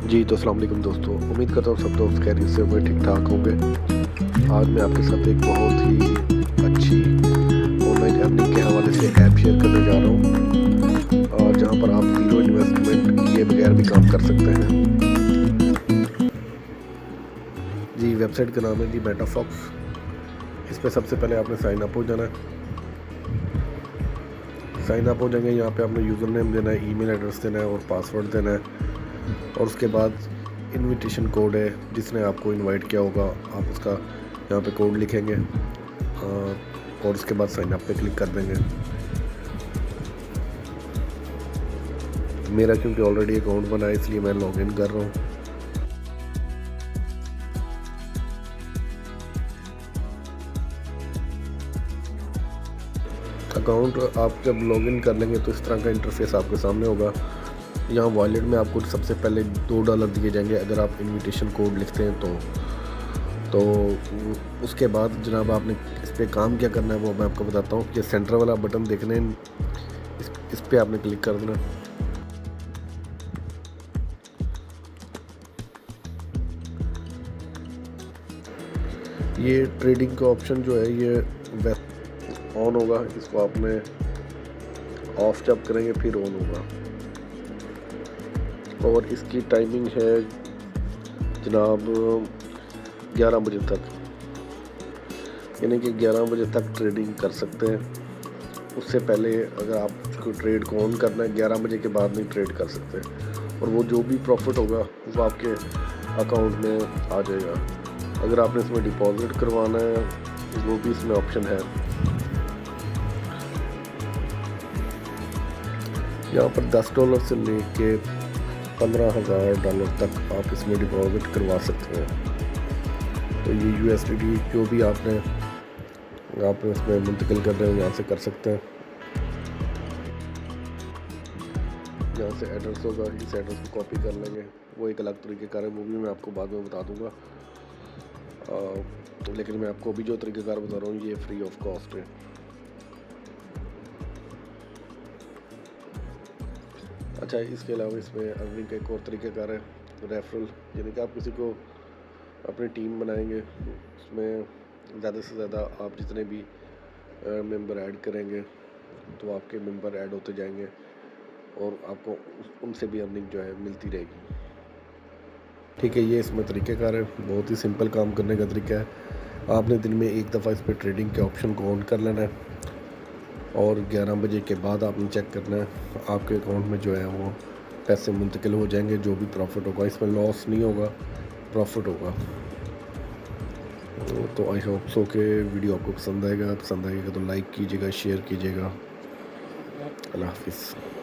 जी, तो अस्सलाम वालेकुम दोस्तों। उम्मीद करता हूँ सब दोस्त खैरियत से होंगे, ठीक-ठाक होंगे। आज मैं आपके साथ एक बहुत ही अच्छी ऑनलाइन अर्निंग के हवाले से ऐप शेयर करने जा रहा हूँ और जहाँ पर आप ज़ीरो इन्वेस्टमेंट किए बगैर भी काम कर सकते हैं। जी, वेबसाइट का नाम है जी मेटाफॉक्स। इस पे सबसे पहले आपने साइन अप हो जाना है। साइन अप हो जाएंगे, यहाँ पे आपने यूज़र नेम देना है, ईमेल एड्रेस देना है और पासवर्ड देना है। और उसके बाद इनविटेशन कोड है, जिसने आपको इनवाइट किया होगा आप उसका यहाँ पे कोड लिखेंगे और उसके बाद साइन अप पे क्लिक कर देंगे। मेरा क्योंकि ऑलरेडी अकाउंट बना है इसलिए मैं लॉगिन कर रहा हूँ। अकाउंट आप जब लॉगिन कर लेंगे तो इस तरह का इंटरफेस आपके सामने होगा। यहाँ वॉलेट में आपको सबसे पहले $2 दिए जाएंगे अगर आप इनविटेशन कोड लिखते हैं तो उसके बाद जनाब आपने इस पर काम क्या करना है वो मैं आपको बताता हूँ। ये सेंटर वाला बटन देखने इस पर आपने क्लिक कर देना। ये ट्रेडिंग का ऑप्शन जो है ये ऑन होगा, इसको आपने ऑफ जब करेंगे फिर ऑन होगा। और इसकी टाइमिंग है जनाब 11 बजे तक, यानी कि 11 बजे तक ट्रेडिंग कर सकते हैं। उससे पहले अगर आपको ट्रेड को ऑन करना है 11 बजे के बाद नहीं ट्रेड कर सकते। और वो जो भी प्रॉफिट होगा वो आपके अकाउंट में आ जाएगा। अगर आपने इसमें डिपॉजिट करवाना है वो भी इसमें ऑप्शन है। यहाँ पर $10 से लेके $15,000 तक आप इसमें डिपॉजिट करवा सकते हैं। तो ये USDT जो भी आप इसमें मुंतकिल कर रहे हो यहाँ से कर सकते हैं। यहाँ से एड्रेस होगा, इस एड्रेस को कॉपी कर लेंगे। वो एक अलग तरीक़ेकार है, वो भी मैं आपको बाद में बता दूँगा। लेकिन मैं आपको अभी जो तरीक़ेकार बता रहा हूँ ये फ्री ऑफ कॉस्ट है। अच्छा, इसके अलावा इसमें अर्निंग का एक और तरीक़ेकार है रेफरल, यानी कि आप किसी को अपनी टीम बनाएंगे, उसमें ज़्यादा से ज़्यादा आप जितने भी मेंबर ऐड करेंगे तो आपके मेंबर ऐड होते जाएंगे और आपको उनसे भी अर्निंग जो है मिलती रहेगी। ठीक है, ये इसमें तरीक़ेकार है, बहुत ही सिंपल काम करने का तरीका है। आपने दिन में एक दफ़ा इस पर ट्रेडिंग के ऑप्शन को ऑन कर लेना है और 11 बजे के बाद आपने चेक करना है, आपके अकाउंट में जो है वो पैसे मुंतकिल हो जाएंगे। जो भी प्रॉफिट होगा इसमें लॉस नहीं होगा, प्रॉफिट होगा। तो आई होप सो के वीडियो आपको पसंद आएगा तो लाइक कीजिएगा, शेयर कीजिएगा। अल्लाह हाफिज़।